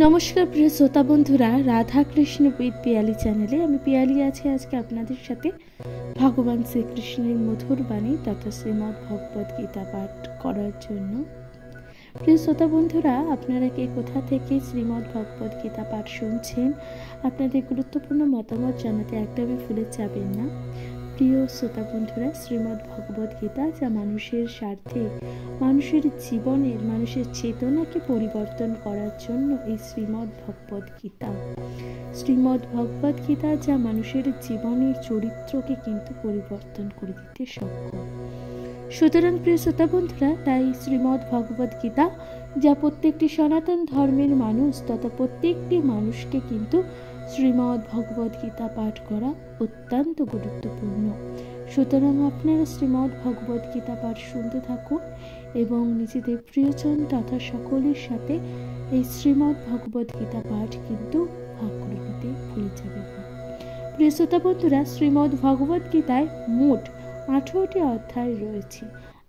নমস্কার প্রিয় শ্রোতা বন্ধুরা, রাধা কৃষ্ণ উইথ পিয়ালি চ্যানেলে আমি পিয়ালি আছি আজকে আপনাদের সাথে ভগবান শ্রীকৃষ্ণের মধুর বাণী তথা শ্রীমদ্ ভগবদ গীতা পাঠ করার জন্য। প্রিয় শ্রোতা বন্ধুরা, আপনারা কে কোথা থেকে শ্রীমদ্ ভগবদ গীতা পাঠ শুনছেন, আপনাদের গুরুত্বপূর্ণ মতামত জানাতে একদমই ভুলে যাবেন না। প্রিয় শ্রোতা বন্ধুরা, শ্রীমদ্ ভগবদ গীতা যা মানুষের স্বার্থে, মানুষের জীবনের, মানুষের চেতনাকে পরিবর্তন করার জন্য এই শ্রীমদ্ ভগবদ গীতা। শ্রীমদ্ ভগবদ গীতা যা মানুষের জীবনের চরিত্রকে কিন্তু পরিবর্তন করে দিতে সক্ষম। সুতরাং প্রিয় শ্রোতা বন্ধুরা, তাই শ্রীমদ্ ভগবদ গীতা যা প্রত্যেকটি সনাতন ধর্মের মানুষ তথা প্রত্যেকটি মানুষকে কিন্তু শ্রীমদ্ ভগবদ গীতা পাঠ করা অত্যন্ত গুরুত্বপূর্ণ। সুতরাং আপনারা শ্রীমদ্ ভগবদ গীতা পাঠ শুনতে থাকুন এবং নিজেদের প্রিয়জন তথা সকলের সাথে এই শ্রীমদ্ ভগবদ গীতা পাঠ কিন্তু ভাগ করে নিতে ভুলে যাবেন না। প্রিয় শ্রোতা বন্ধুরা, শ্রীমদ্ ভগবদ গীতায় মোট 18টি অধ্যায় রয়েছে।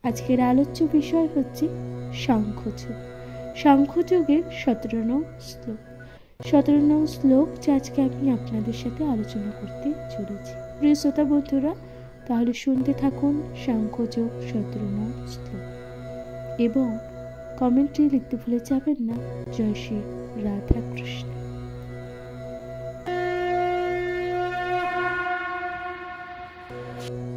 আজকের আলোচ্য বিষয় হচ্ছে সাংখ্যযোগ। সাংখ্যযোগের 17 নং শ্লোক। 17 নং শ্লোক যা আজকে আমি আপনাদের সাথে আলোচনা করতে চলেছি। প্রিয় শ্রোতা বন্ধুরা, তাহলে শুনতে থাকুন সাংখ্যযোগ 17 নং শ্লোক এবং কমেন্টে লিখতে ভুলে যাবেন না। জয় শ্রী রাধা কৃষ্ণ।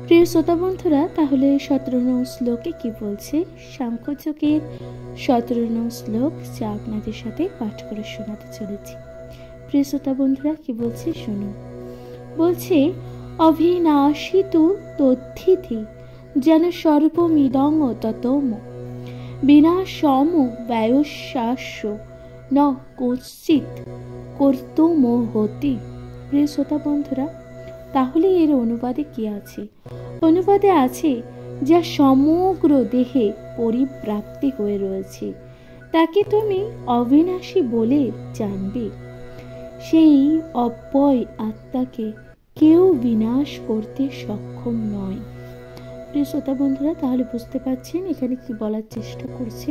প্রিয় শ্রোতা বন্ধুরা, তাহলে 17 নং শ্লোকে কি বলছে? সাংখ্যযোগের 17 নং শ্লোক যা আপনাদের সাথে পাঠ করে শোনাতে চলেছি। প্রিয় শ্রোতা বন্ধুরা, কি বলছে শুনুন। বলছে, অভিনাশী তু তদ্ধিতি যেন সর্বমিদং ততম বিনাশম ব্যয়স্যাস্য ন কশ্চিৎ কর্তুমহতি। প্রিয় শ্রোতা বন্ধুরা, তাহলে এর অনুবাদে কি আছে? অনুবাদে আছে, যা সমগ্র দেহে পরিব্যাপ্তি হয়ে রয়েছে তাকে তুমি অবিনাশী বলে জানবে। সেই অব্যয় আত্মাকে কেউ বিনাশ করতে সক্ষম নয়। প্রিয় শ্রোতা বন্ধুরা, তাহলে বুঝতে পারছেন এখানে কি বলার চেষ্টা করছে?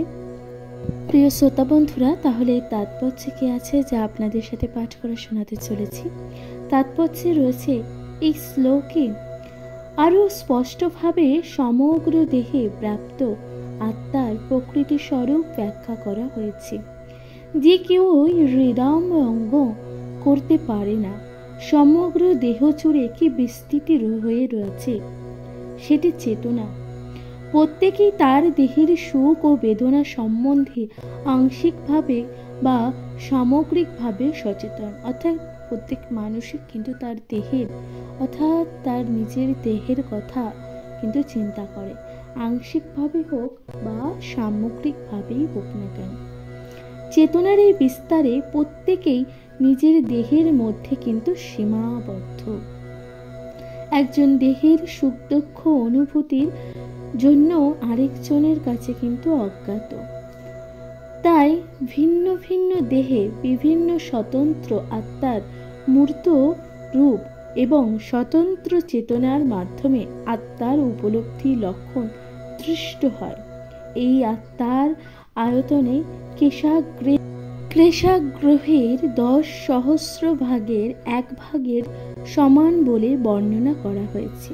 প্রিয় শ্রোতা বন্ধুরা, তাহলে তাৎপর্য কি আছে যা আপনাদের সাথে পাঠ করে শোনাতে চলেছি? তাৎপর্যে রয়েছে, এই শ্লোকে আরো স্পষ্টভাবে সমগ্র দেহে ব্যাপ্ত আত্মার প্রকৃতি স্বরূপ ব্যাখ্যা করা হয়েছে, যে কেউ হৃদয়ঙ্গ করতে পারে না। সমগ্র দেহ জুড়ে কি বিস্তৃতি হয়ে রয়েছে সেটি চেতনা। প্রত্যেকেই তার দেহের সুখ ও বেদনা সম্বন্ধে আংশিকভাবে বা সামগ্রিকভাবে সচেতন। অর্থাৎ প্রত্যেক মানুষই কিন্তু তার দেহের অর্থাৎ তার নিজের দেহের কথা কিন্তু চিন্তা করে, আংশিকভাবে হোক বা সামগ্রিকভাবেই হোক না কেন। চেতনার এই বিস্তারে প্রত্যেকেই নিজের দেহের মধ্যে কিন্তু সীমাবদ্ধ। একজন দেহের সুখ দুঃখ অনুভূতির জন্য আরেকজনের কাছে কিন্তু অজ্ঞাত। তাই ভিন্ন ভিন্ন দেহে বিভিন্ন স্বতন্ত্র আত্মার মূর্ত রূপ এবং স্বতন্ত্র চেতনার মাধ্যমে আত্মার উপলব্ধি লক্ষণ দৃষ্ট হয়। এই আত্মার আয়তনে ক্লেশাগ্রহের 10 সহস্র ভাগের 1 ভাগের সমান বলে বর্ণনা করা হয়েছে।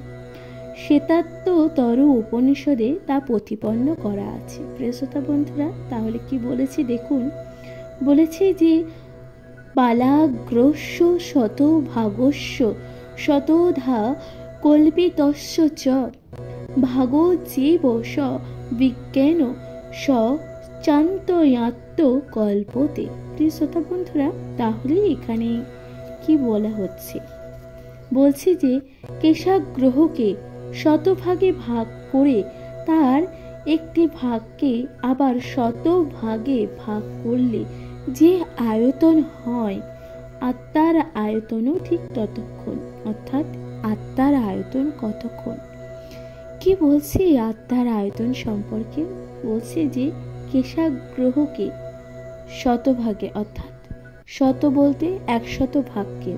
শ্বেতাত্তর উপনিষদে তা প্রতিপন্ন করা আছে। প্রিয় শ্রোতা বন্ধুরা, তাহলে কি বলেছে দেখুন। বলেছে যে বালাগ্রস্য শত ভাগস্য শতধা কল্পিতস্য চ ভাগো জীব স বিজ্ঞান স চান্তয়াত্ম কল্পতে। প্রিয় শ্রোতা বন্ধুরা, তাহলে এখানে কি বলা হচ্ছে? বলছে যে কেশাগ্রহকে শতভাগে ভাগ করে তার একটি ভাগকে আবার শতভাগে ভাগ করলে যে আয়তন হয়, আত্মার আয়তনও ঠিক ততক্ষণ। অর্থাৎ আত্মার আয়তন কতক্ষণ? কি বলছে আত্মার আয়তন সম্পর্কে? বলছে যে কেশাগ্রহকে শতভাগে, অর্থাৎ শত বলতে 100 ভাগকে,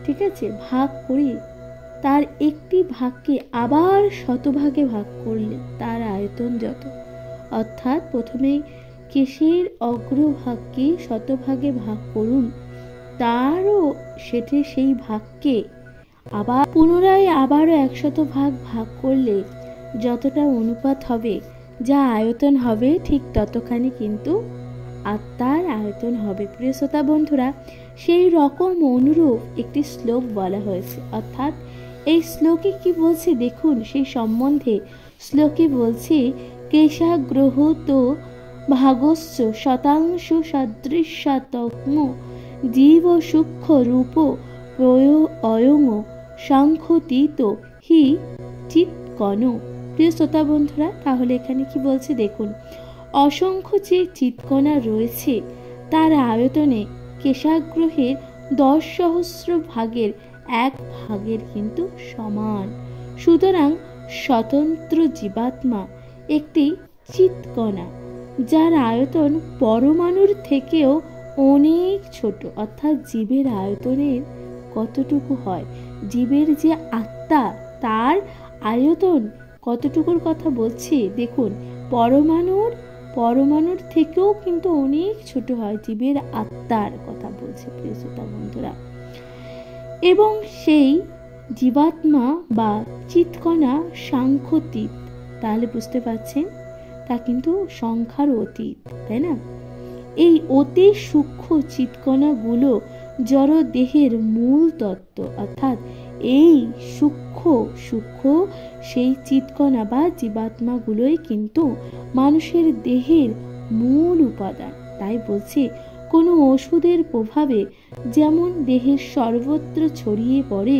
ঠিক আছে, ভাগ করে তার একটি ভাগকে আবার শতভাগে ভাগ করলে তার আয়তন যত। অর্থাৎ প্রথমে কেশের অগ্রভাগকে শতভাগে ভাগ করুন, তারও সেটি সেই ভাগকে আবার পুনরায় আবারও 100 ভাগ ভাগ করলে যতটা অনুপাত হবে, যা আয়তন হবে, ঠিক ততখানি কিন্তু আত্মার আয়তন হবে। প্রিয় শ্রোতা বন্ধুরা, সেই রকম অনুরূপ একটি শ্লোক বলা হয়েছে। অর্থাৎ এই শ্লোকে কি বলছে দেখুন, সেই সম্বন্ধে শ্লোকে বলছে, কেশাগ্রহত ভাগস্য শতাংশ সদৃশাত্ম জীব সূক্ষ্ম রূপ অয়ং সাংখ্যতীত হি চিৎকণ। প্রিয় শ্রোতা বন্ধুরা, তাহলে এখানে কি বলছে দেখুন, অসংখ্য যে চিৎকণা রয়েছে তার আয়তনে কেশাগ্রহের 10,000 ভাগের 1 ভাগের কিন্তু সমান। সুতরাং স্বতন্ত্র জীবাত্মা একটি চিৎকণা, যার আয়তন পরমাণুর থেকেও অনেক ছোট। অর্থাৎ জীবের আয়তনের কতটুকু হয়, জীবের যে আত্মা তার আয়তন কতটুকুর কথা বলছি দেখুন, পরমাণুর থেকেও কিন্তু অনেক ছোট হয়, জীবের আত্মার কথা বলছে প্রিয় শ্রোতা বন্ধুরা। এবং সেই জীবাত্মা বা চিৎকণা সাংখ্যতীত, তাহলে বুঝতে পারছেন তা কিন্তু সংখ্যার অতীত, তাই না? এই অতি সূক্ষ্ম চিৎকণাগুলো জড় দেহের মূল তত্ত্ব। অর্থাৎ এই সূক্ষ্ম সেই চিৎকণা বা জীবাত্মাগুলোই কিন্তু মানুষের দেহের মূল উপাদান। তাই বলছে, কোনো ওষুধের প্রভাবে যেমন দেহের সর্বত্র ছড়িয়ে পড়ে,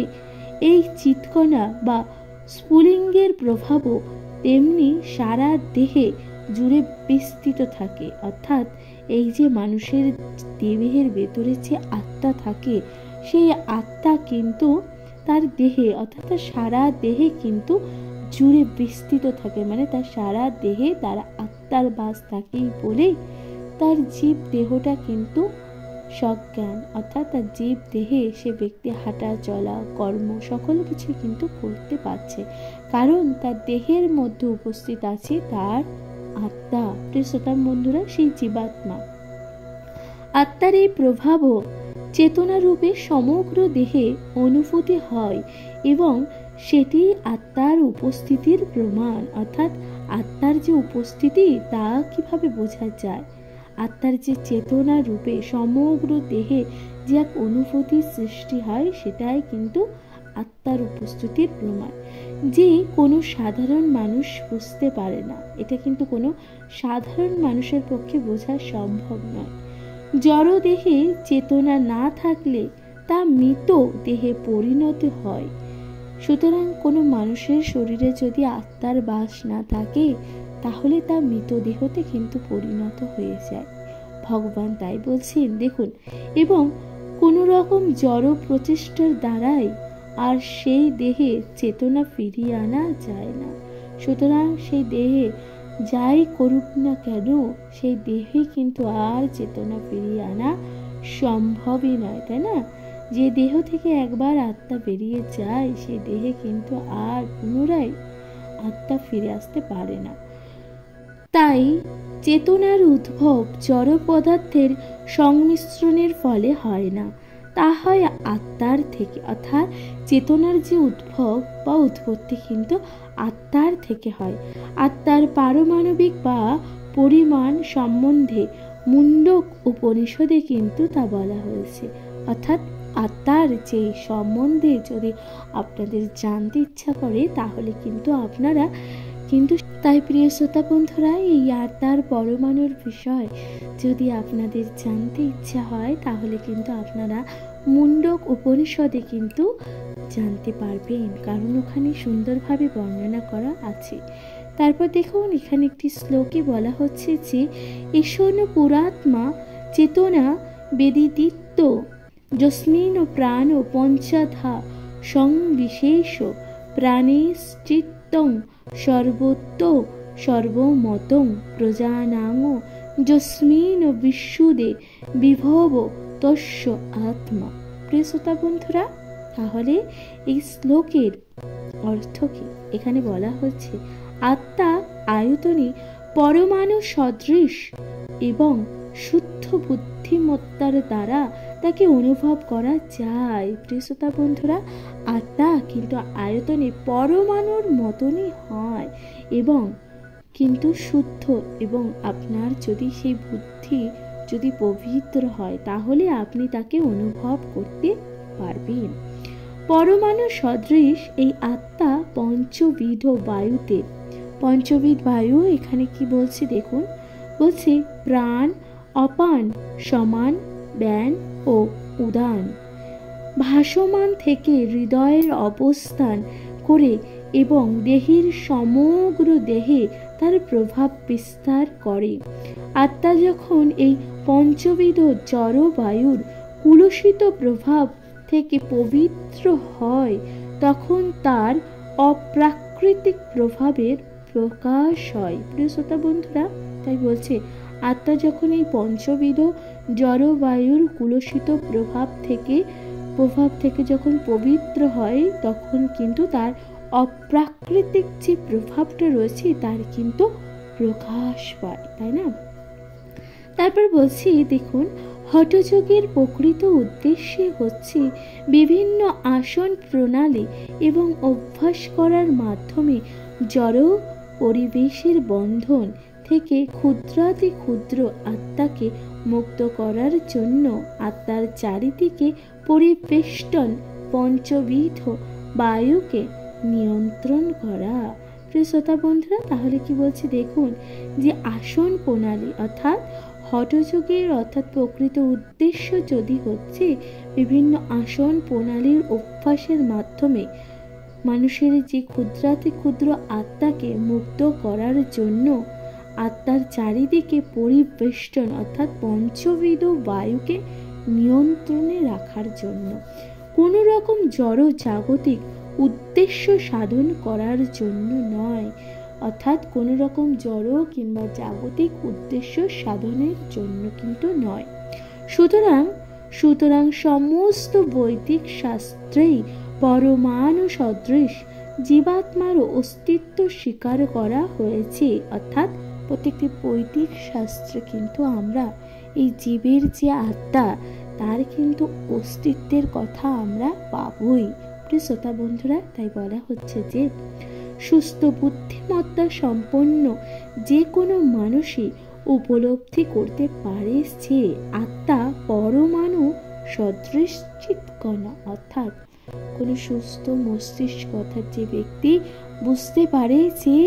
এই চিৎকণা বা স্ফুলিঙ্গের প্রভাবও তেমনি সারা দেহে জুড়ে বিস্তৃত থাকে। অর্থাৎ এই যে মানুষের দেহের ভেতরে যে আত্মা থাকে, সেই আত্মা কিন্তু তার দেহে, অর্থাৎ তার সারা দেহে কিন্তু জুড়ে বিস্তৃত থাকে। মানে তার সারা দেহে তার আত্মার বাস থাকেই বলেই তার জীব দেহটা কিন্তু সজ্ঞান। অর্থাৎ তার জীব দেহে সে ব্যক্তি হাঁটা চলা কর্ম সকল কিছু কিন্তু করতে পারছে, কারণ তার দেহের মধ্যে উপস্থিত আছে তার আত্মা। প্রিয় শ্রোতা বন্ধুরা, সেই জীবাত্মা আত্মার এই প্রভাবও চেতনা রূপে সমগ্র দেহে অনুভূতি হয় এবং সেটি আত্মার উপস্থিতির প্রমাণ। অর্থাৎ আত্মার যে উপস্থিতি তা কিভাবে বোঝা যায়, আত্মার যে চেতনা রূপে সমগ্র দেহে যে এক অনুভূতির সৃষ্টি হয়, সেটাই কিন্তু আত্মার উপস্থিতির প্রমাণ, যে কোনো সাধারণ মানুষ বুঝতে পারে না। এটা কিন্তু কোনো সাধারণ মানুষের পক্ষে বোঝা সম্ভব নয়। জড় দেহে চেতনা না থাকলে তা মৃত দেহে পরিণত হয়। সুতরাং কোনো মানুষের শরীরে যদি আত্মার বাস না থাকে, তাহলে তা মৃতদেহতে কিন্তু পরিণত হয়ে যায়। ভগবান তাই বলছেন দেখুন, এবং কোনো রকম জড় প্রচেষ্টার দ্বারাই আর সেই দেহে চেতনা ফিরিয়ে আনা যায় না। সুতরাং সেই দেহে যাই করুক না কেন, সেই দেহে কিন্তু আর চেতনা ফিরিয়ে আনা সম্ভবই নয়, তাই না? যে দেহ থেকে একবার আত্মা বেরিয়ে যায়, সেই দেহে কিন্তু আর পুনরায় আত্মা ফিরে আসতে পারে না। তাই চেতনার উদ্ভব জড় পদার্থের সংমিশ্রণের ফলে হয় না, তা হয় আত্মার থেকে। অর্থাৎ চেতনার যে উদ্ভব বা উৎপত্তি কিন্তু আত্মার থেকে হয়। আত্মার পারমাণবিক বা পরিমাণ সম্বন্ধে মুন্ডক উপনিষদে কিন্তু তা বলা হয়েছে। অর্থাৎ আত্মার যে সম্বন্ধে যদি আপনাদের জানতে ইচ্ছা করে, তাহলে কিন্তু আপনারা কিন্তু তাই প্রিয় শ্রোতা বন্ধুরা, এই আত্মার পরমাণুর বিষয় যদি আপনাদের জানতে ইচ্ছা হয়, তাহলে কিন্তু আপনারা মুন্ডক উপনিষদে কিন্তু জানতে পারবেন, কারণ ওখানে সুন্দরভাবে বর্ণনা করা আছে। তারপর দেখুন, এখানে একটি শ্লোকে বলা হচ্ছে যে, ঈশন পুরাত্মা চেতনা বেদিতিত্ব যস্মিন প্রাণ পঞ্চধা সংবিশেষ প্রাণেশ্চিত্তং সর্বত্র সর্বমতং প্রজানাং যস্মিন বিশুদে বিভব তস্য আত্মা। প্রিয় শ্রোতা বন্ধুরা, তাহলে এই শ্লোকের অর্থ কি? এখানে বলা হচ্ছে, আত্মা আয়তনে পরমাণু সদৃশ এবং শুদ্ধ বুদ্ধিমত্তার দ্বারা তাকে অনুভব করা যায়। প্রিয় শ্রোতা বন্ধুরা, আত্মা কিন্তু আয়তনে পরমাণুর মতনই হয় এবং কিন্তু শুদ্ধ, এবং আপনার যদি সেই বুদ্ধি যদি পবিত্র হয় তাহলে আপনি তাকে অনুভব করতে পারবেন। পরমাণু সদৃশ এই আত্মা পঞ্চবিধ বায়ুতে। পঞ্চবিধ বায়ু এখানে কি বলছে দেখুন, বলছে প্রাণ, অপান, সমান, ব্যান ও উদান। ভাসমান থেকে হৃদয়ের অবস্থান করে এবং দেহের সমগ্র দেহে তার প্রভাব বিস্তার করে। আত্মা যখন এই পঞ্চবিধ জড়বায়ুর কুলুষিত প্রভাব থেকে পবিত্র হয় তখন তার অপ্রাকৃতিক প্রভাবের প্রকাশ হয়। প্রিয় শ্রোতা বন্ধুরা, তাই বলছে আত্মা যখন এই পঞ্চবিধ জড়বায়ুর কুলুষিত প্রভাব থেকে যখন পবিত্র হয় তখন কিন্তু তার অপ্রাকৃতিক যে প্রভাবটা রয়েছে তার কিন্তু প্রকাশ পায়, তাই না? তারপর বলছি দেখুন, হঠযোগের প্রকৃত উদ্দেশ্যে হচ্ছে বিভিন্ন আসন প্রণালী এবং অভ্যাস করার মাধ্যমে জড় পরিবেশের বন্ধন থেকে ক্ষুদ্রাতি ক্ষুদ্র আত্মাকে মুক্ত করার জন্য আত্মার চারিদিকে পরিবেষ্টন পঞ্চবিধ বায়ুকে নিয়ন্ত্রণ করা। প্রিয় শ্রোতা বন্ধুরা, তাহলে কি বলছি দেখুন, যে আসন প্রণালী অর্থাৎ হঠযোগের অর্থাৎ প্রকৃত উদ্দেশ্য যদি হচ্ছে বিভিন্ন আসন প্রণালীর অভ্যাসের মাধ্যমে মানুষের যে ক্ষুদ্রাতি ক্ষুদ্র আত্মাকে মুক্ত করার জন্য আত্মার চারিদিকে পরিবেষ্টন অর্থাৎ পঞ্চবিধ বায়ুকে নিয়ন্ত্রণে রাখার জন্য, কোনো রকম জড় জাগতিক উদ্দেশ্য সাধন করার জন্য নয়, অর্থাৎ কোনো রকম জড় কিংবা জাগতিক উদ্দেশ্য সাধনের জন্য কিন্তু নয়। সুতরাং সমস্ত বৈদিক শাস্ত্রেই পরমাণু সদৃশ জীবাত্মার অস্তিত্ব স্বীকার করা হয়েছে। অর্থাৎ প্রত্যেকটি বৈদিক শাস্ত্রে কিন্তু আমরা এই জীবের যে আত্মা তার কিন্তু অস্তিত্বের কথা আমরা পাবই। প্রিয় শ্রোতা বন্ধুরা, তাই বলা হচ্ছে যে সুস্থ বুদ্ধিমত্তা সম্পন্ন যে কোনো মানুষই উপলব্ধি করতে পারে যে আত্মা পরমাণু সদৃশ চিৎকণা। অর্থাৎ কোনো সুস্থ মস্তিষ্ক অর্থাৎ যে ব্যক্তি বুঝতে পারে যে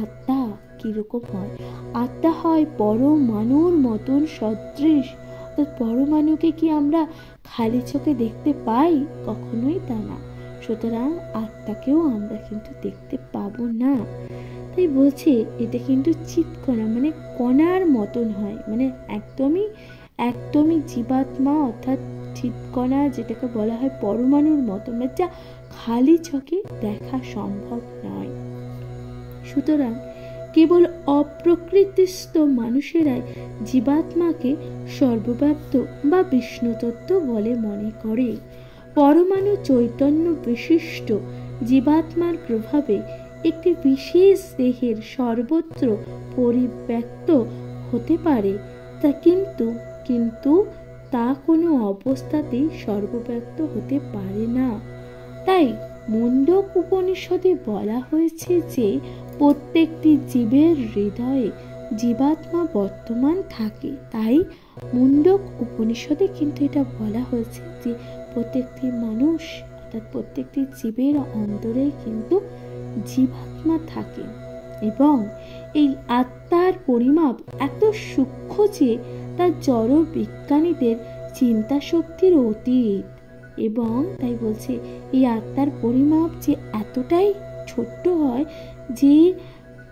আত্মা কিরকম হয়, আত্মা হয় পরমাণুর মতন সদৃশ। পরমাণুকে কি আমরা খালি চোখে দেখতে পাই? কখনোই তা না। সুতরাং আত্মাকেও আমরা কিন্তু দেখতে পাবো না। তাই বলছে এটা কিন্তু চিৎকণা মানে কণার মতন হয়, মানে একদমই জীবাত্মা অর্থাৎ চিৎকণা যেটাকে বলা হয় পরমাণুর মতন, যা খালি চোখে দেখা সম্ভব নয়। সুতরাং কেবল অপ্রকৃতিস্থ মানুষেরাই জীবাত্মাকে সর্বব্যাপ্ত বা বিষ্ণু তত্ত্ব বলে মনে করে। পরমাণু চৈতন্য বিশিষ্ট জীবাত্মার প্রভাবে একটি বিশেষ দেহের সর্বত্র পরিব্যাপ্ত হতে পারে, তা কিন্তু তা কোনো অবস্থাতেই সর্বব্যাপ্ত হতে পারে না। তাই মুণ্ডক উপনিষদে বলা হয়েছে যে প্রত্যেকটি জীবের হৃদয়ে জীবাত্মা বর্তমান থাকে। তাই মুণ্ডক উপনিষদে কিন্তু এটা বলা হয়েছে যে প্রত্যেকটি মানুষ অর্থাৎ প্রত্যেকটি জীবের অন্তরে কিন্তু জীবাত্মা থাকে এবং এই আত্মার পরিমাপ এত সূক্ষ্ম যে তা জড় বিজ্ঞানীদের চিন্তা শক্তির অতীত। এবং তাই বলছে এই আত্মার পরিমাপ যে এতটাই ছোট্ট হয় যে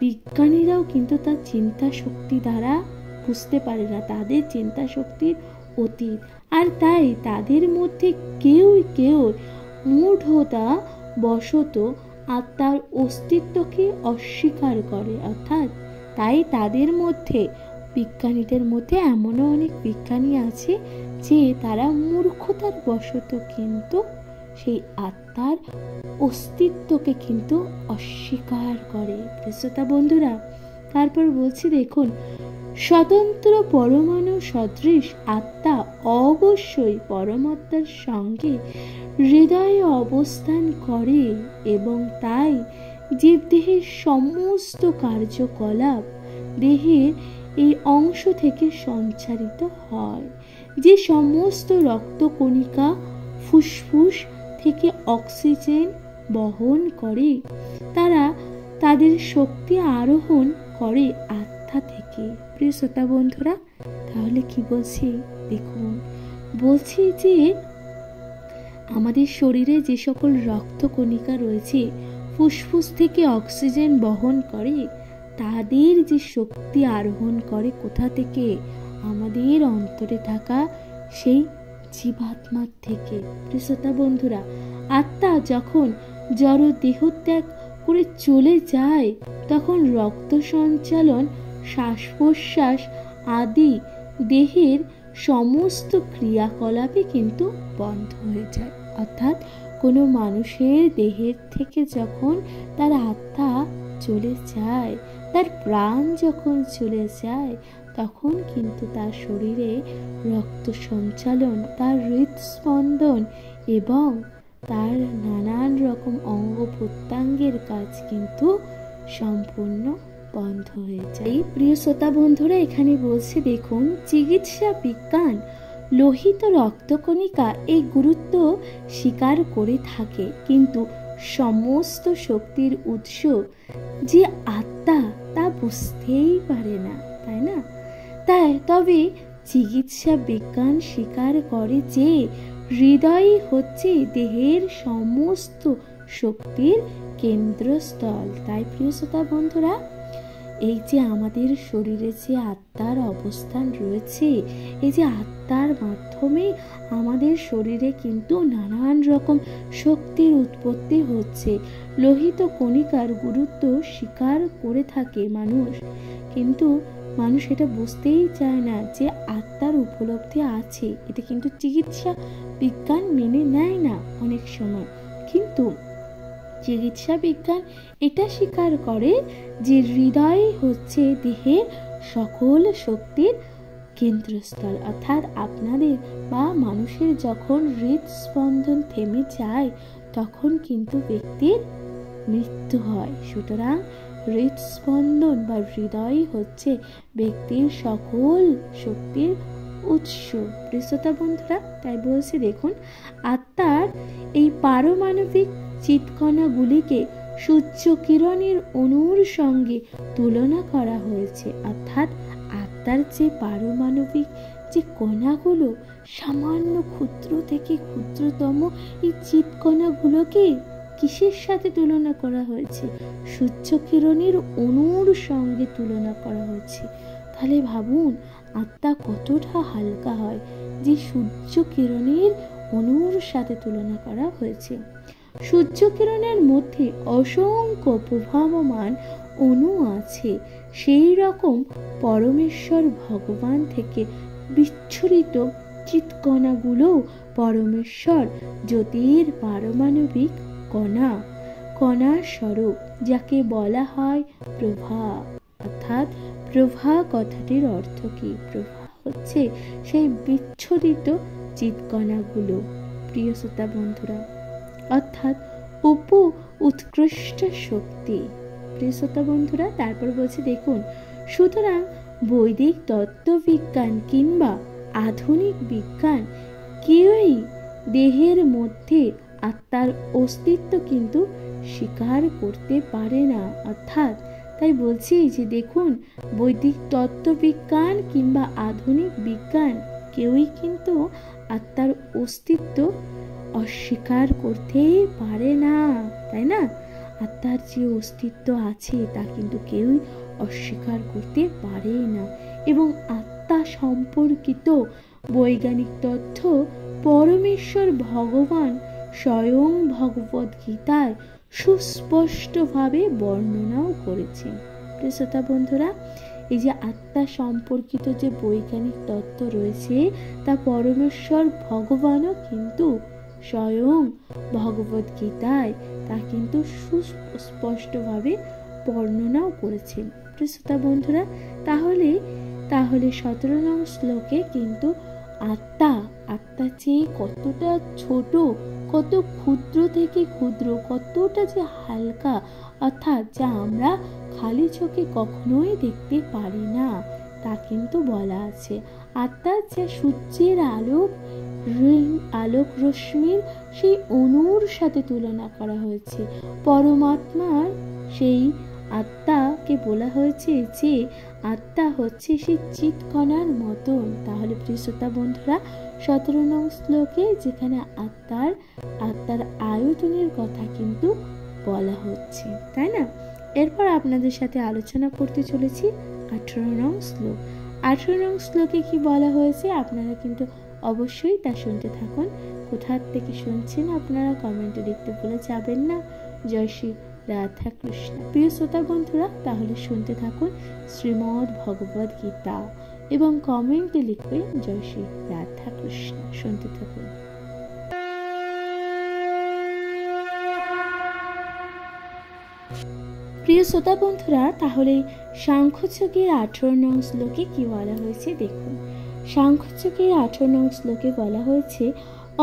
বিজ্ঞানীরাও কিন্তু তার চিন্তা শক্তি দ্বারা বুঝতে পারে না, তাদের চিন্তা শক্তির অতীত। আর তাই তাদের মধ্যে কেউ মূঢ়তা বশত আত্মার অস্তিত্বকে অস্বীকার করে। অর্থাৎ তাই তাদের মধ্যে বিজ্ঞানীদের মধ্যে এমনও অনেক বিজ্ঞানী আছে যে তারা মূর্খতার বশত কিন্তু সেই আত্মার অস্তিত্বকে কিন্তু অস্বীকার করে। শ্রোতা বন্ধুরা, তারপর বলছি দেখুন, স্বতন্ত্র পরমাণু সদৃশ আত্মা অবশ্যই পরমাত্মার সঙ্গে হৃদয়ে অবস্থান করে এবং তাই জীবদেহের সমস্ত কার্যকলাপ দেহের এই অংশ থেকে সঞ্চারিত হয়। যে সমস্ত রক্তকণিকা ফুসফুস থেকে অক্সিজেন বহন করে তারা তাদের শক্তি আরোহণ করে আত্মা থেকে। প্রিয় শ্রোতা বন্ধুরা, তাহলে কি বলছি দেখুন, বলছি যে আমাদের শরীরে যে সকল রক্তকণিকা রয়েছে ফুসফুস থেকে অক্সিজেন বহন করে তাদের যে শক্তি আরোহণ করে কোথা থেকে? আমাদের অন্তরে থাকা সেই জীবাত্মার থেকে। প্রিয় শ্রোতা বন্ধুরা, আত্মা যখন জড় দেহত্যাগ করে চলে যায় তখন রক্ত সঞ্চালন, শ্বাস প্রশ্বাস আদি দেহের সমস্ত ক্রিয়াকলাপই কিন্তু বন্ধ হয়ে যায়। অর্থাৎ কোনো মানুষের দেহের থেকে যখন তার আত্মা চলে যায়, তার প্রাণ যখন চলে যায়, তখন কিন্তু তার শরীরে রক্ত সঞ্চালন, তার হৃদস্পন্দন এবং তার নানান রকম অঙ্গ প্রত্যঙ্গের কাজ কিন্তু সম্পূর্ণ বন্ধ হয়ে যায়। প্রিয় শ্রোতা বন্ধুরা, এখানে বলছে দেখুন, চিকিৎসা বিজ্ঞান লোহিত রক্তকণিকা এই গুরুত্ব স্বীকার করে থাকে, কিন্তু সমস্ত শক্তির উৎস যে আত্মা তা বুঝতেই পারে না, তাই না? তবে চিকিৎসা বিজ্ঞান স্বীকার করে যে হৃদয় হচ্ছে দেহের সমস্ত শক্তির কেন্দ্রস্থল। তাই প্রিয় শ্রোতা বন্ধুরা, এই যে আমাদের শরীরে যে আত্মার অবস্থান রয়েছে, এই যে আত্মার মাধ্যমে আমাদের শরীরে কিন্তু নানান রকম শক্তির উৎপত্তি হচ্ছে। লোহিত কণিকার গুরুত্ব স্বীকার করে থাকে মানুষ, কিন্তু মানুষ এটা বুঝতেই চায় না যে আত্মার উপলব্ধি আছে। এটা কিন্তু চিকিৎসা বিজ্ঞান মেনে নেয় না অনেক সময়, কিন্তু চিকিৎসা বিজ্ঞান এটা স্বীকার করে যে হৃদয় হচ্ছে দেহের সকল শক্তির কেন্দ্রস্থল। অর্থাৎ আপনাদের বা মানুষের যখন হৃদস্পন্দন থেমে যায় তখন কিন্তু ব্যক্তির মৃত্যু হয়। সুতরাং হৃদস্পন্দন বা হৃদয় হচ্ছে ব্যক্তির সকল শক্তির উৎস। প্রিয়তা বন্ধুরা, তাই বলছি দেখুন, আত্মার এই পারমাণবিক চিৎকণাগুলিকে সূর্য কিরণের অণুর সঙ্গে তুলনা করা হয়েছে। অর্থাৎ আত্মার যে পারমাণবিক যে কণাগুলো, সামান্য ক্ষুদ্র থেকে ক্ষুদ্রতম এই চিৎকণাগুলোকে কিসের সাথে তুলনা করা হয়েছে? সূর্য কিরণের অণুর সঙ্গে তুলনা করা হয়েছে। তাহলে ভাবুন আত্মা কতটা হালকা হয় যে সূর্য কিরণের অণুর সাথে তুলনা করা হয়েছে। সূর্য কিরণের মধ্যে অসংখ্য প্রভাবমান অণু আছে, সেই রকম পরমেশ্বর ভগবান থেকে বিচ্ছুরিত চিৎকণাগুলো পরমেশ্বর জ্যোতির পারমাণবিক কণা স্বরূপ, যাকে বলা হয় প্রভা। অর্থাৎ প্রভা কথাটির অর্থ কি? প্রভা হচ্ছে সেই বিচ্ছুরিত চিৎকণাগুলো। প্রিয় শ্রোতা বন্ধুরা, অর্থাৎ উৎকৃষ্ট শক্তি। প্রিয় শ্রোতা বন্ধুরা, তারপর বলছে দেখুন, সুতরাং বৈদিক তত্ত্ববিজ্ঞান কিংবা আধুনিক বিজ্ঞান কেউই দেহের মধ্যে আত্মার অস্তিত্ব কিন্তু স্বীকার করতে পারে না। অর্থাৎ তাই বলছি যে দেখুন, বৈদিক তত্ত্ববিজ্ঞান কিংবা আধুনিক বিজ্ঞান কেউই কিন্তু আত্মার অস্তিত্ব অস্বীকার করতে পারে না, তাই না? আত্মার যে অস্তিত্ব আছে তা কিন্তু কেউই অস্বীকার করতে পারে না। এবং আত্মা সম্পর্কিত বৈজ্ঞানিক তথ্য পরমেশ্বর ভগবান স্বয়ং ভগবদ গীতায় সুস্পষ্টভাবে বর্ণনাও করেছেন। শ্রোতা বন্ধুরা, এই যে আত্মা সম্পর্কিত যে বৈজ্ঞানিক তত্ত্ব রয়েছে তা পরমেশ্বর ভগবানও কিন্তু স্বয়ং ভগবদ গীতায় তা কিন্তু সুস্পষ্টভাবে বর্ণনাও করেছেন। শ্রোতা বন্ধুরা? তাহলে 17 নং শ্লোকে কিন্তু আত্মা যে কতটা ছোট, কত ক্ষুদ্র থেকে ক্ষুদ্র, কতটা যে হালকা, অর্থাৎ যা আমরা খালি চোখে কখনোই দেখতে পারি না, তা কিন্তু বলা আছে। আত্মা যা সূর্যের আলোক রশ্মির সেই অণুর সাথে তুলনা করা হয়েছে। পরমাত্মার সেই আত্মাকে বলা হয়েছে যে আত্মা হচ্ছে সেই চিৎকণার মতন। তাহলে প্রিয় শ্রোতা বন্ধুরা, 17 নং শ্লোকে যেখানে আত্মার আয়তনের কথা কিন্তু বলা হচ্ছে, তাই না? এরপর আপনাদের সাথে আলোচনা করতে চলেছি 18 নং শ্লোক। 18 নং শ্লোকে কি বলা হয়েছে আপনারা কিন্তু অবশ্যই তা শুনতে থাকুন। কোথা থেকে শুনছেন আপনারা কমেন্টে লিখতে ভুলে যাবেন না। জয় শ্রী রাধা কৃষ্ণ। প্রিয় শ্রোতা বন্ধুরা, তাহলে শুনতে থাকুন শ্রীমদ্ ভগবদ গীতা এবং কমেন্টে লিখবেন জয় শ্রী রাধা কৃষ্ণ। শুনতে থাকুন। প্রিয় শ্রোতা বন্ধুরা, তাহলে সাংখ্যযোগের 18 নং শ্লোকে কি বলা হয়েছে দেখুন। সাংখ্যযোগের 18 নং শ্লোকে বলা হয়েছে,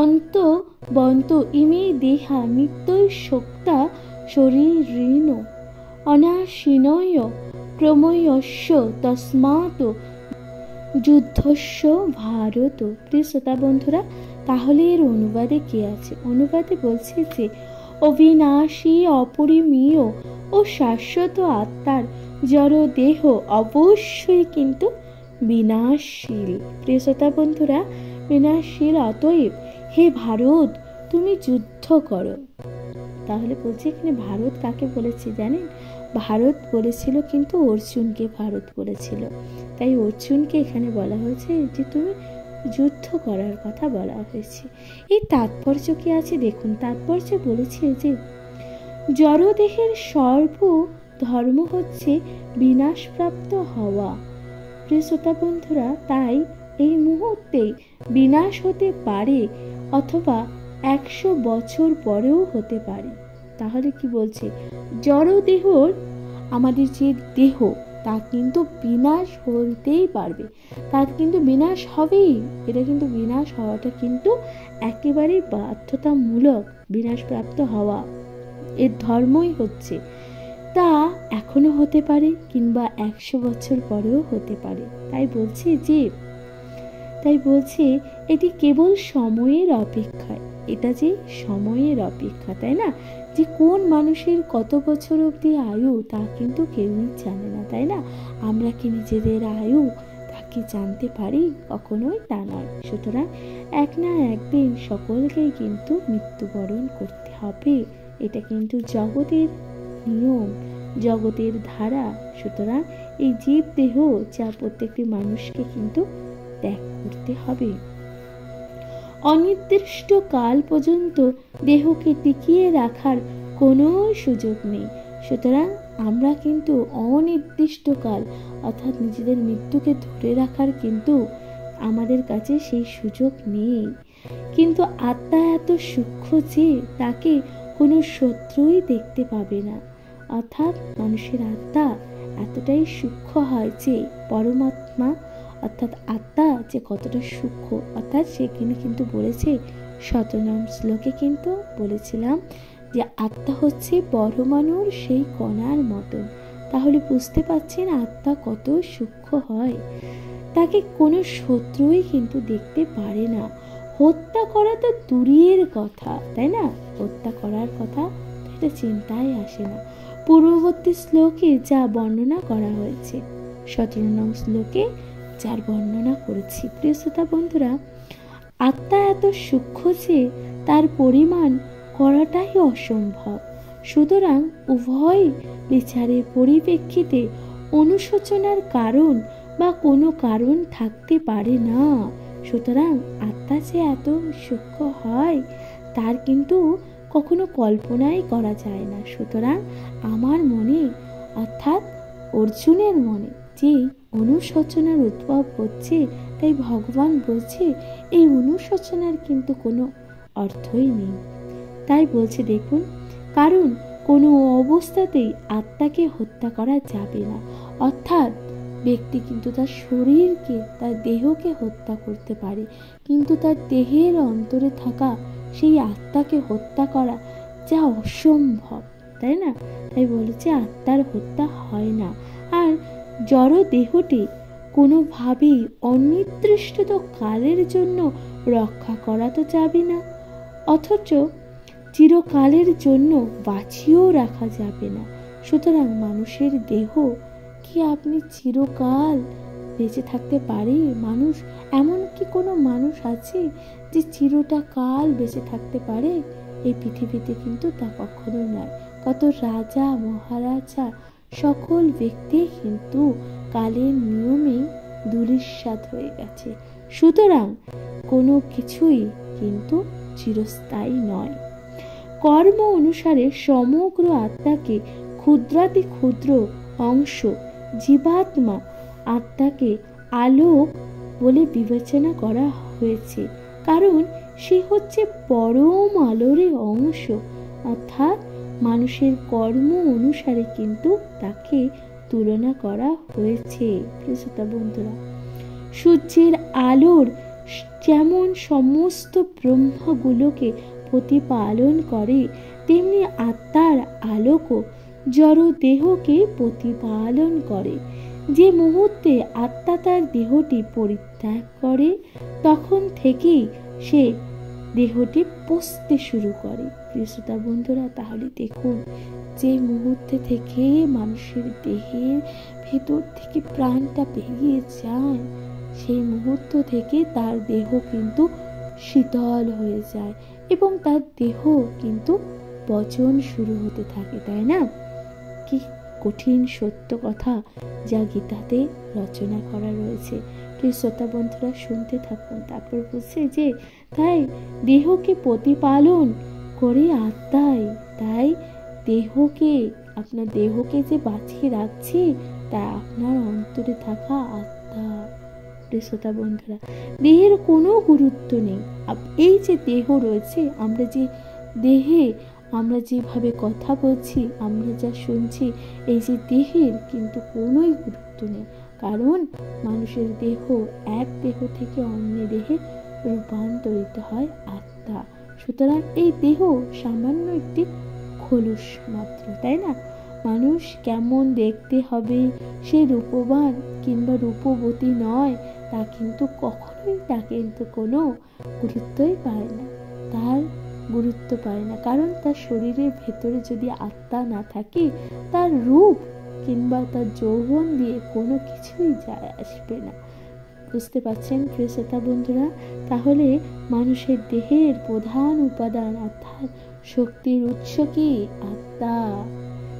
অন্ত বন্ত ইমে দেহা নিত্যই শোক্তা শরীরিণ অনাশীনয় ক্রময়স্য তস্মাৎ যুদ্ধস্য ভারত। প্রিয় শ্রোতা বন্ধুরা, তাহলে এর অনুবাদে কি আছে? অনুবাদে বলছে যে অবিনাশী, অপরিমেয় ও শাশ্বত আত্মার জড় দেহ অবশ্যই কিন্তু বিনাশশীল। প্রিয় শ্রোতা বন্ধুরা, বিনাশশীল, অতএব হে ভারত তুমি যুদ্ধ করো। তাহলে বলছে এখানে ভারত কাকে বলেছে জানেন? ভারত বলেছিল কিন্তু অর্জুনকে ভারত বলেছিল, তাই অর্জুনকে এখানে বলা হয়েছে যে তুমি যুদ্ধ করার কথা বলা হয়েছে। এই তাৎপর্য কি আছে দেখুন। তাৎপর্য বলেছে যে জড়দেহের সর্ব ধর্ম হচ্ছে বিনাশপ্রাপ্ত হওয়া। প্রিয় শ্রোতা বন্ধুরা, তাই এই মুহূর্তেই বিনাশ হতে পারে অথবা 100 বছর পরেও হতে পারে। তাহলে কি বলছে? জড়দেহর আমাদের যে দেহ তা কিন্তু বিনাশ হতেই পারবে, তার কিন্তু বিনাশ হবেই। এটা কিন্তু বিনাশ হওয়াটা কিন্তু একেবারে বাধ্যতামূলক। বিনাশপ্রাপ্ত হওয়া এর ধর্মই হচ্ছে, তা এখনো হতে পারে কিংবা 100 বছর পরেও হতে পারে। তাই বলছে এটি কেবল সময়ের অপেক্ষায়। এটা যে সময়ের অপেক্ষা, তাই না? যে কোন মানুষের কত বছর অবধি আয়ু তা কিন্তু কেউই জানে না, তাই না? আমরা কি নিজেদের আয়ু তাকে জানতে পারি? কখনোই তা নয়। সুতরাং এক না একদিন সকলকেই কিন্তু মৃত্যুবরণ করতে হবে। এটা কিন্তু জগতের নিয়ম, জগতের ধারা। সুতরাং এই জীব দেহ যা প্রত্যেকটি মানুষকে কিন্তু ত্যাগ করতে হবে। অনির্দিষ্ট কাল পর্যন্ত দেহকে টিকিয়ে রাখার কোনো সুযোগ নেই। সুতরাং আমরা কিন্তু অনির্দিষ্ট কাল অর্থাৎ নিজেদের মৃত্যুকে ধরে রাখার কিন্তু আমাদের কাছে সেই সুযোগ নেই। কিন্তু আত্মা এত সূক্ষ্ম যে তাকে কোনো শত্রুই দেখতে পাবে না। অর্থাৎ মানুষের আত্মা এতটাই সূক্ষ্ম হয় যে পরমাত্মা অর্থাৎ আত্মা যে কতটা সূক্ষ্ম, অর্থাৎ সেখানে কিন্তু বলেছে 17 নং শ্লোকে কিন্তু বলেছিলাম যে আত্মা হচ্ছে পরমাণুর সেই কণার মতন। তাহলে বুঝতে পারছেন আত্মা কত সূক্ষ্ম হয়। তাকে কোনো শত্রুই কিন্তু দেখতে পারে না। হত্যা করা তো দূরের কথা, তাই না? হত্যা করার কথা এটা চিন্তায় আসে না। পূর্ববর্তী শ্লোকে যা বর্ণনা করা হয়েছে, 17 নং শ্লোকে যার বর্ণনা করেছি, প্রিয় শ্রোতা বন্ধুরা, আত্মা এত সূক্ষ্ম যে তার পরিমাণ করাটাই অসম্ভব। সুতরাং উভয় বিচারের পরিপ্রেক্ষিতে অনুশোচনার কারণ বা কোনো কারণ থাকতে পারে না। সুতরাং আত্মা যে এত সূক্ষ্ম হয় তার কিন্তু কখনো কল্পনাই করা যায় না। সুতরাং আমার মনে অর্থাৎ অর্জুনের মনে যে অনুশোচনার উদ্ভব হচ্ছে, তাই ভগবান বলছে এই অনুশোচনার কিন্তু কোনো অর্থই নেই। তাই বলছে দেখুন, কারণ কোনো অবস্থাতেই আত্মাকে হত্যা করা যাবে না। অর্থাৎ ব্যক্তি কিন্তু তার শরীরকে, তার দেহকে হত্যা করতে পারে, কিন্তু তার দেহের অন্তরে থাকা সেই আত্মাকে হত্যা করা যা অসম্ভব, তাই না? তাই বলেছে আত্মার হত্যা হয় না। আর জড় দেহটি কোনোভাবেই অনির্দিষ্ট কালের জন্য রক্ষা করা তো যাবে না, অথচ চিরকালের জন্য বাঁচিয়েও রাখা যাবে না। সুতরাং মানুষের দেহ কি আপনি চিরকাল বেঁচে থাকতে পারে? মানুষ, এমন কি কোনো মানুষ আছে যে চিরটা কাল বেঁচে থাকতে পারে? এই পৃথিবীতে কিন্তু তা কখনোই নয়। কত রাজা মহারাজা সকল ব্যক্তি কিন্তু কালের নিয়মে ধূলিসাৎ হয়ে গেছে। সুতরাং কোনো কিছুই কিন্তু চিরস্থায়ী নয়। কর্ম অনুসারে সমগ্র আত্মাকে ক্ষুদ্রাতি ক্ষুদ্র অংশ জীবাত্মা আত্মাকে আলোক বলে বিবেচনা করা হয়েছে, কারণ সে হচ্ছে পরম আলোর অংশ। অর্থাৎ মানুষের কর্ম অনুসারে কিন্তু তাকে তুলনা করা হয়েছে। প্রিয় বন্ধুরা, সূর্যের আলোর যেমন সমস্ত ব্রহ্মগুলোকে প্রতিপালন করে, তেমনি আত্মার আলোকও জড় দেহকে প্রতিপালন করে। যে মুহূর্তে আত্মা তার দেহটি পরিত্যাগ করে, তখন থেকেই সে দেহটি পচতে শুরু করে। প্রিয় শ্রোতা বন্ধুরা, তাহলে দেখুন, যে মুহূর্তে থেকে মানুষের দেহের ভেতর থেকে প্রাণটা বেরিয়ে যায়, সেই মুহূর্ত থেকে তার দেহ কিন্তু শীতল হয়ে যায় এবং তার দেহ কিন্তু পচন শুরু হতে থাকে, তাই না? কি কঠিন সত্য কথা যা গীতাতে রচনা করা রয়েছে। প্রিয় শ্রোতা বন্ধুরা, শুনতে থাকুন। তারপর বলছে যে তাই দেহকে প্রতিপালন করে আত্মাই, তাই দেহকে, আপনার দেহকে যে বাঁচিয়ে রাখছে তা আপনার অন্তরে থাকা আত্মা। প্রিয় শ্রোতা বন্ধুরা, দেহের কোনো গুরুত্ব নেই। এই যে দেহ রয়েছে, আমরা যে দেহে আমরা যেভাবে কথা বলছি, আমরা যা শুনছি, এই যে দেহের কিন্তু কোনোই গুরুত্ব নেই, কারণ মানুষের দেহ এক দেহ থেকে অন্য দেহে রূপান্তরিত হয় আত্মা। সুতরাং এই দেহ সামান্য একটি খোলস মাত্র, তাই না? মানুষ কেমন দেখতে হবে, সে রূপবান কিংবা রূপবতী নয়, তা কিন্তু কখনোই, তা কিন্তু কোনো গুরুত্বই পায় না, তার গুরুত্ব পায় না। কারণ তার শরীরের ভেতরে যদি আত্মা না থাকে, তার রূপ কিংবা তার যৌবন দিয়ে কোনো কিছুই যায় আসবে না। বুঝতে পারছেন প্রিয় শ্রোতা বন্ধুরা? তাহলে মানুষের দেহের প্রধান উপাদান অর্থাৎ শক্তির উৎস কি? আত্মা।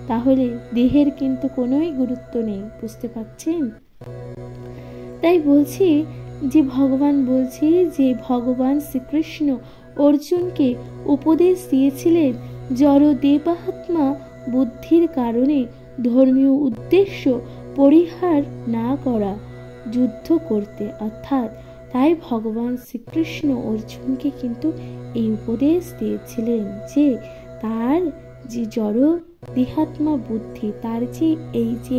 তাহলে দেহের কিন্তু কোনোই গুরুত্ব নেই। বুঝতে পারছেন? তাই বলছি যে ভগবান বলছি যে ভগবান শ্রীকৃষ্ণ অর্জুনকে উপদেশ দিয়েছিলেন জড় দেবাত্মা বুদ্ধির কারণে ধর্মীয় উদ্দেশ্য পরিহার না করা, যুদ্ধ করতে। অর্থাৎ তাই ভগবান শ্রীকৃষ্ণ অর্জুনকে কিন্তু এই উপদেশ দিয়েছিলেন যে তার যে জড় দেহাত্মা বুদ্ধি, তার যে এই যে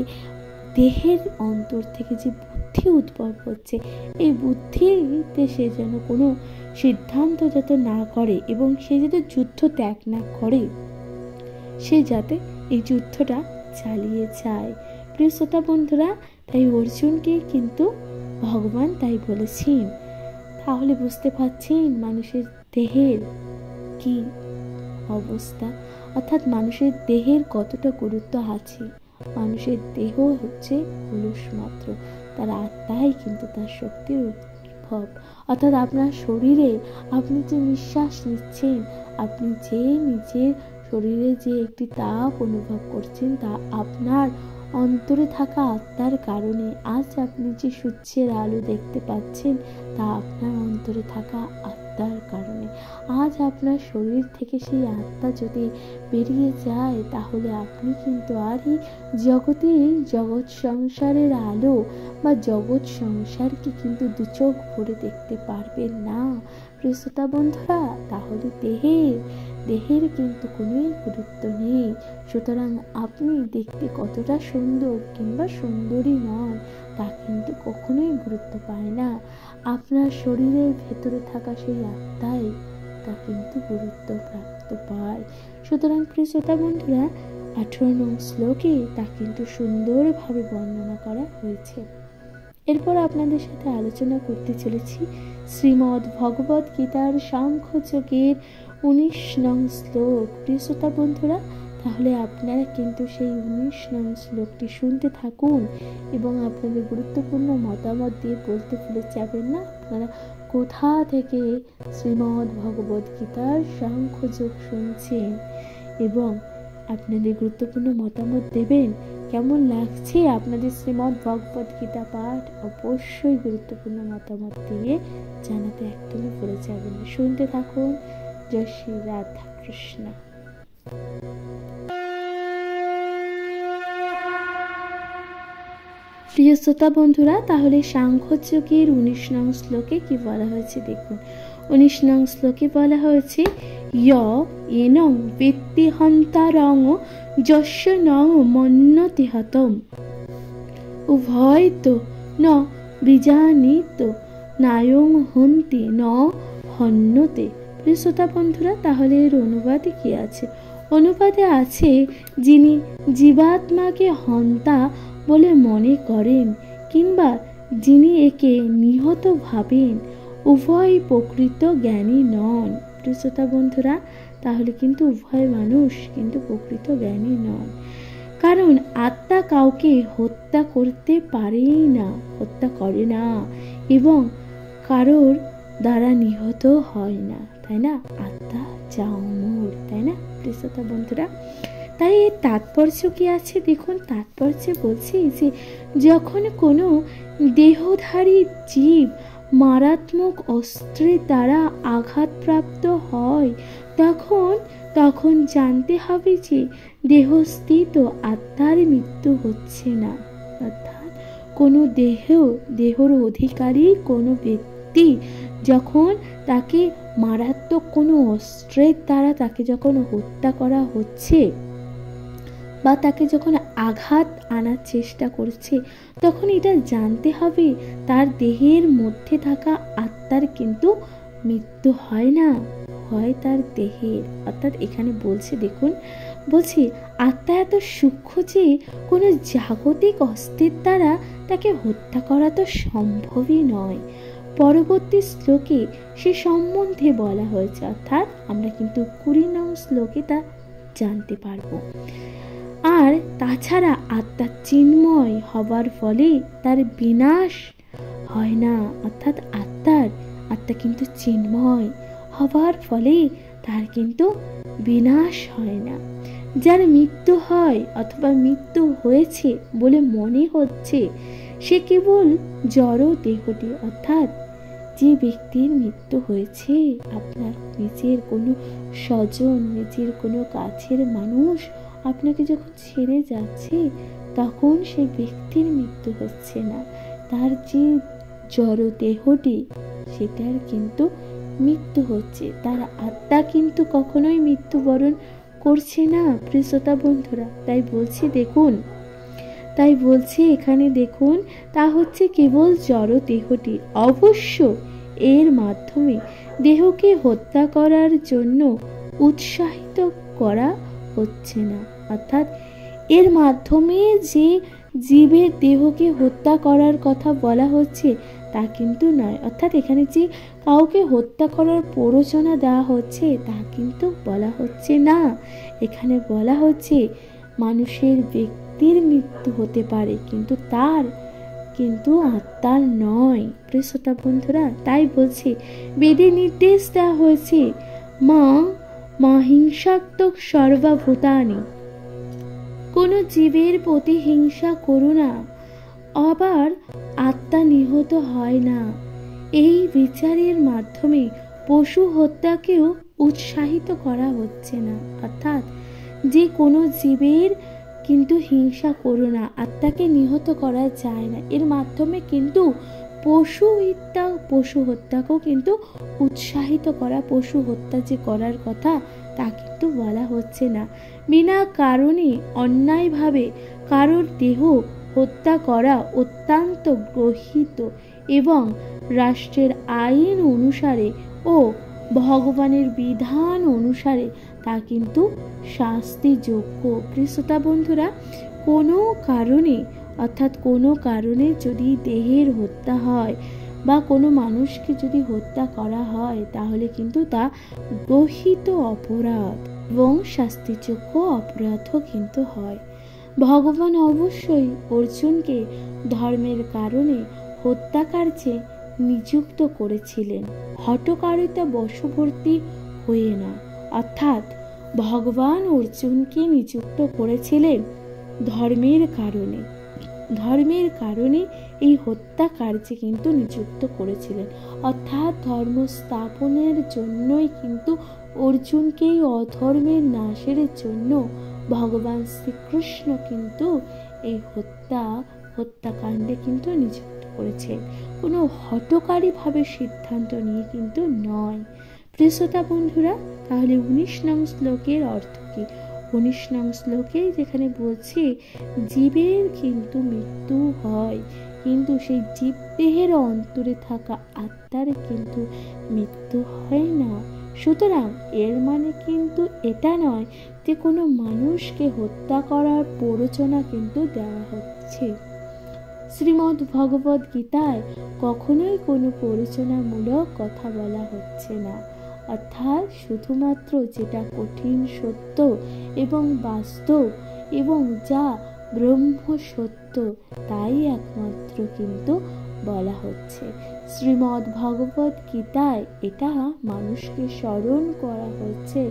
দেহের অন্তর থেকে যে বুদ্ধি উদ্ভব হচ্ছে, এই বুদ্ধিতে সে যেন কোনো সিদ্ধান্ত যাতে না করে এবং সে যাতে যুদ্ধ ত্যাগ না করে, সে যাতে এই যুদ্ধটা চালিয়ে যায়। প্রিয় শ্রোতা বন্ধুরা, তাই অর্জুনকে কিন্তু ভগবান তাই বলেছেন। তাহলে বুঝতে পারছেন মানুষের দেহের কি অবস্থা, অর্থাৎ মানুষের দেহের কতটা গুরুত্ব আছে। মানুষের দেহ হচ্ছে খোলস মাত্র, তার আত্মাই কিন্তু তার শক্তির উদ্ভব। অর্থাৎ আপনার শরীরে আপনি যে নিঃশ্বাস নিচ্ছেন, আপনি যে নিজের শরীরে যে একটি তাপ অনুভব করছেন, তা আপনার অন্তরে থাকা আত্মার কারণে। আজ আপনি যে সূর্যের আলো দেখতে পাচ্ছেন, তা আপনার অন্তরে থাকা আত্মার কারণে। আজ আপনার শরীর থেকে সেই আত্মা যদি বেরিয়ে যায়, তাহলে আপনি কিন্তু আর এই জগতে, জগৎ সংসারের আলো বা জগৎ সংসারকে কিন্তু দু চোখ ভরে দেখতে পারবেন না। প্রিয় শ্রোতা বন্ধুরা, তাহলে দেহের দেহের কিন্তু কোনোই গুরুত্ব নেই। সুতরাং আপনি দেখতে কতটা সুন্দর কিংবা সুন্দরী নন তা কিন্তু কখনোই গুরুত্ব পায় না। আপনার শরীরের ভেতরে থাকা সেই আত্মাই তা কিন্তু গুরুত্ব প্রাপ্ত পায়। সুতরাং প্রিয় শ্রোতা বন্ধুরা, 18 নং শ্লোকে তা কিন্তু সুন্দরভাবে বর্ণনা করা হয়েছে। এরপর আপনাদের সাথে আলোচনা করতে চলেছি শ্রীমদ্ ভগবত গীতার সাংখ্যযোগের 19 নং শ্লোক। প্রিয় শ্রোতা বন্ধুরা, তাহলে আপনারা কিন্তু সেই 19 নং শ্লোকটি শুনতে থাকুন এবং আপনাদের গুরুত্বপূর্ণ মতামত দিয়ে বলতে ভুলে যাবেন না আপনারা কোথা থেকে শ্রীমদ্ ভগবত গীতার সাংখ্যযোগ শুনছেন, এবং আপনাদের গুরুত্বপূর্ণ মতামত দেবেন। কেমন লাগছে আপনাদের শ্রীমদ্ ভগবত গীতা পাঠ অবশ্যই গুরুত্বপূর্ণ মতামত দিয়ে জানাতে একদমই ভুলে যাবেন না। শুনতে থাকুন। জয় শ্রী রাধা কৃষ্ণ। প্রিয় শ্রোতা বন্ধুরা, তাহলে সাংখ্যযোগের 19 নং শ্লোকে কি বলা হয়েছে দেখুন। 19 নং শ্লোকে বলা হয়েছে এনং বেত্তি হন্তারং যস্য নং মন্যতে হতম উভয় তো ন বিজানিত নায়ং হন্তি ন হন্যতে। প্রিয় শ্রোতা বন্ধুরা, তাহলে এর অনুবাদে কি আছে? অনুবাদে আছে, যিনি জীবাত্মাকে হন্তা বলে মনে করেন কিংবা যিনি একে নিহত ভাবেন, উভয় প্রকৃত জ্ঞানী নন। প্রিয় শ্রোতা বন্ধুরা, তাহলে কিন্তু উভয় মানুষ কিন্তু প্রকৃত জ্ঞানী নন, কারণ আত্মা কাউকে হত্যা করতে পারেই না, হত্যা করে না এবং কারোর দ্বারা নিহত হয় না, তাই না? আত্মা যা অমর, তাই না প্রিয় শ্রোতা বন্ধুরা? তাই এর তাৎপর্য কি আছে দেখুন। তাৎপর্য বলছি যে যখন কোনো দেহধারী জীব মারাত্মক অস্ত্রের দ্বারা আঘাতপ্রাপ্ত হয় তখন জানতে হবে যে দেহস্থিত আত্মার মৃত্যু হচ্ছে না। অর্থাৎ কোনো দেহর অধিকারী কোনো ব্যক্তি যখন তাকে মারাত্মক কোনো অস্ত্রের দ্বারা তাকে যখন হত্যা করা হচ্ছে বা তাকে যখন আঘাত আনার চেষ্টা করছে, তখন এটা জানতে হবে তার দেহের মধ্যে থাকা আত্মার কিন্তু মৃত্যু হয় না, হয় তার দেহের। অর্থাৎ এখানে বলছে দেখুন, বলছি আত্মা এত সূক্ষ্ম যে কোনো জাগতিক অস্ত্রের দ্বারা তাকে হত্যা করা তো সম্ভবই নয়। পরবর্তী শ্লোকে সে সম্বন্ধে বলা হয়েছে, অর্থাৎ আমরা কিন্তু 20 নং শ্লোকে তা জানতে পারবো। আর তাছাড়া আত্মা চিন্ময় হবার ফলে তার বিনাশ হয় না, অর্থাৎ আত্মা কিন্তু চিন্ময় হবার ফলে তার কিন্তু বিনাশ হয় না। যার মৃত্যু হয় অথবা মৃত্যু হয়েছে বলে মনে হচ্ছে, সে কেবল জড় দেহটি। অর্থাৎ যে ব্যক্তির মৃত্যু হয়েছে, আপনার নিজের কোনো স্বজন, নিজের কোনো কাছের মানুষ আপনাকে যখন ছেড়ে যাচ্ছে, তখন সেই ব্যক্তির মৃত্যু হচ্ছে না, তার যে জড় দেহটি সেটার কিন্তু মৃত্যু হচ্ছে। তার আত্মা কিন্তু কখনোই মৃত্যুবরণ করছে না প্রিয় শ্রোতা বন্ধুরা। তাই বলছি এখানে দেখুন, তা হচ্ছে কেবল জড় দেহটি। অবশ্য এর মাধ্যমে দেহকে হত্যা করার জন্য উৎসাহিত করা হচ্ছে না। অর্থাৎ এর মাধ্যমে যে জীবের দেহকে হত্যা করার কথা বলা হচ্ছে তা কিন্তু নয়। অর্থাৎ এখানে যে কাউকে হত্যা করার প্ররোচনা দেওয়া হচ্ছে তা কিন্তু বলা হচ্ছে না। এখানে বলা হচ্ছে মানুষের ব্যক্তির মৃত্যু হতে পারে, কিন্তু তার কিন্তু আত্মার নয় প্রিয় শ্রোতা বন্ধুরা। তাই বলছি বেদে নির্দেশ দেওয়া হয়েছে মা হিংসাত্মক সর্বভূতানি, কোনো জীবের প্রতি হিংসা করো না, আবার আত্মা নিহত হয় না। এই বিচারের মাধ্যমে পশু হত্যাকেও উৎসাহিত করা হচ্ছে না। অর্থাৎ যে কোনো জীবের কিন্তু হিংসা করো না, আত্মাকে নিহত করা যায় না, এর মাধ্যমে কিন্তু পশু হত্যাকেও কিন্তু উৎসাহিত করা, পশু হত্যা যে করার কথা তা কিন্তু বলা হচ্ছে না। বিনা কারণে অন্যায়ভাবে কারোর দেহ হত্যা করা অত্যন্ত গর্হিত এবং রাষ্ট্রের আইন অনুসারে ও ভগবানের বিধান অনুসারে তা কিন্তু শাস্তিযোগ্য। প্রিয় শ্রোতা বন্ধুরা, কোনো কারণে অর্থাৎ কোনো কারণে যদি দেহের হত্যা হয় বা কোনো মানুষকে যদি হত্যা করা হয়, তাহলে কিন্তু তা গর্হিত অপরাধ এবং শাস্তিযোগ্য অপরাধও কিন্তু হয়। ভগবান অবশ্যই অর্জুনকে ধর্মের কারণে হত্যাকার্যে নিযুক্ত করেছিলেন, হঠকারিতা বশবর্তী হয়ে না। অর্থাৎ ভগবান অর্জুনকে নিযুক্ত করেছিলেন ধর্মের কারণে, ধর্মের কারণে এই হত্যা কার্যে কিন্তু নিযুক্ত করেছিলেন। অর্থাৎ ধর্ম স্থাপনের জন্যই কিন্তু অর্জুনকে এই অধর্মের নাশের জন্য ভগবান শ্রীকৃষ্ণ কিন্তু এই হত্যাকাণ্ডে কিন্তু নিযুক্ত করেছে। কোনো হঠকারীভাবে সিদ্ধান্ত নিয়ে কিন্তু নয়। প্রিয় শ্রোতা বন্ধুরা, তাহলে 19 নং শ্লোকের অর্থ কি? 19 নং শ্লোকে যেখানে বলছে জীবের কিন্তু মৃত্যু হয়, কিন্তু সেই জীব দেহের অন্তরে থাকা আত্মার কিন্তু মৃত্যু হয় না। সুতরাং এর মানে কিন্তু এটা নয় যে কোনো মানুষকে হত্যা করার প্ররোচনা কিন্তু দেওয়া হচ্ছে। শ্রীমদ্ ভগবদ গীতায় কখনোই কোনো প্ররোচনামূলক কথা বলা হচ্ছে না। অর্থাৎ শুধুমাত্র যেটা কঠিন সত্য এবং বাস্তব এবং যা ব্রহ্ম সত্য, তাই একমাত্র কিন্তু বলা হচ্ছে। শ্রীমদ্ ভগবদ গীতায় এটা মানুষকে স্মরণ করা হচ্ছে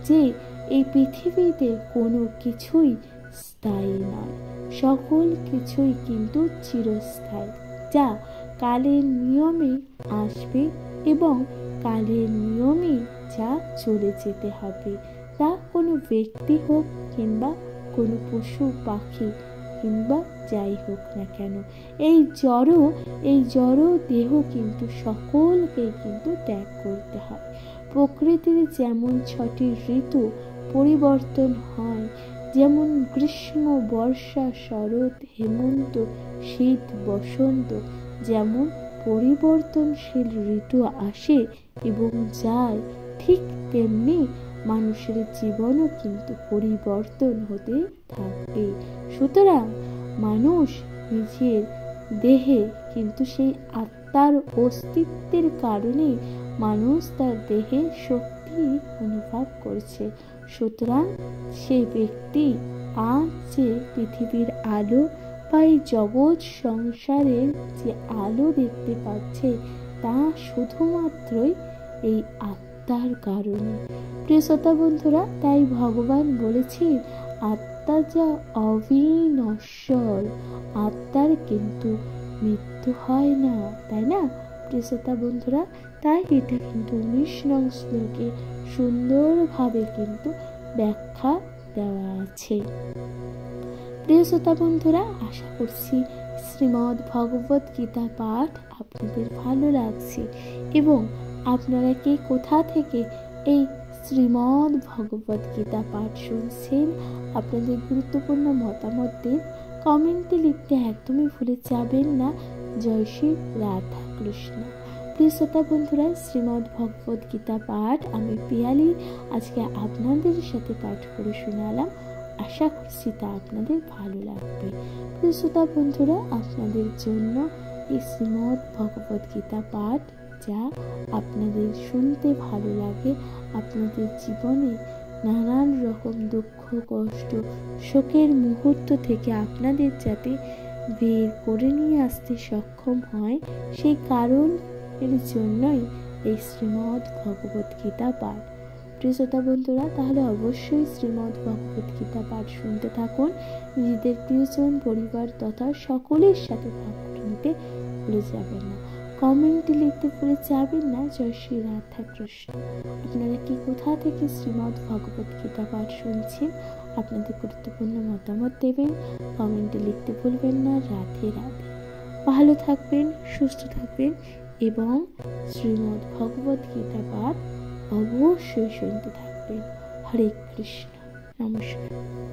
যে এই পৃথিবীতে কোনো কিছুই স্থায়ী নয়, সকল কিছুই কিন্তু চিরস্থায়ী, যা কালের নিয়মে আসবে এবং কালের নিয়মে যা চলে যেতে হবে। তা কোনো ব্যক্তি হোক কিংবা কোনো পশু পাখি কিংবা যাই হোক না কেন, এই জড় দেহ কিন্তু সকলকে কিন্তু ত্যাগ করতে হয়। প্রকৃতির যেমন 6টি ঋতু পরিবর্তন হয়, যেমন গ্রীষ্ম, বর্ষা, শরৎ, হেমন্ত, শীত, বসন্ত যেমন পরিবর্তনশীল ঋতু আসে এবং যায়, ঠিক তেমনি মানুষের জীবনও কিন্তু পরিবর্তন হতে থাকবে। সুতরাং মানুষ নিজের দেহে কিন্তু সেই আত্মার অস্তিত্বের কারণে মানুষ তার দেহে শক্তি অনুভব করছে। সুতরাং সে ব্যক্তি আজ যে পৃথিবীর আলো বা এই জগৎ সংসারের যে আলো দেখতে পাচ্ছে, তা শুধুমাত্রই এই আত্মার কারণে। প্রিয় শ্রোতা বন্ধুরা, তাই ভগবান বলেছেন আত্মা যা অবিনশ্বর, আত্মার কিন্তু মৃত্যু হয় না, তাই না প্রিয় শ্রোতা বন্ধুরা? তাই এটা কিন্তু 19 নং শ্লোকে সুন্দরভাবে কিন্তু ব্যাখ্যা দেওয়া আছে। প্রিয় শ্রোতা বন্ধুরা, আশা করছি শ্রীমদ্ ভগবদ গীতা পাঠ আপনাদের ভালো লাগছে এবং আপনারা কে কোথা থেকে এই শ্রীমদ্ ভগবদ গীতা পাঠ শুনছেন, আপনাদের গুরুত্বপূর্ণ মতামতদের কমেন্টে লিখতে একদমই ভুলে যাবেন না। জয় শ্রী রাধা কৃষ্ণ। প্রিয় শ্রোতা বন্ধুরা, শ্রীমদ্ ভগবদ গীতা পাঠ আমি পিয়ালি আজকে আপনাদের সাথে পাঠ করে শোনালাম। আশা করছি তা আপনাদের ভালো লাগবে। প্রিয় শ্রোতা বন্ধুরা, আপনাদের জন্য এই শ্রীমদ্ ভগবদ গীতা পাঠ যা আপনাদের শুনতে ভালো লাগে, আপনাদের জীবনে নানান রকম দুঃখ, কষ্ট, শোকের মুহূর্ত থেকে আপনাদের যাতে বের করে নিয়ে আসতে সক্ষম হয়, সেই কারণ এর জন্যই এই শ্রীমদ্ ভগবদ গীতা পাঠ। প্রিয় শ্রোতা বন্ধুরা, তাহলে অবশ্যই শ্রীমদ্ ভগবদ গীতা পাঠ শুনতে থাকুন। নিজেদের প্রিয়জন, পরিবার তথা সকলের সাথে ভাগ করে নিতে ভুলে যাবেন না। কমেন্টে লিখতে ভুলে যাবেন না। জয় শ্রী রাধা কৃষ্ণ। আপনারা কি কোথা থেকে শ্রীমদ্ ভগবদ গীতা পাঠ শুনছেন, আপনাদের গুরুত্বপূর্ণ মতামত দেবেন, কমেন্টে লিখতে ভুলবেন না। রাধে রাধে। ভালো থাকবেন, সুস্থ থাকবেন এবং শ্রীমদ্ ভগবদ গীতা পাঠ অবশ্যই শুনতে থাকবেন। হরে কৃষ্ণ। নমস্কার।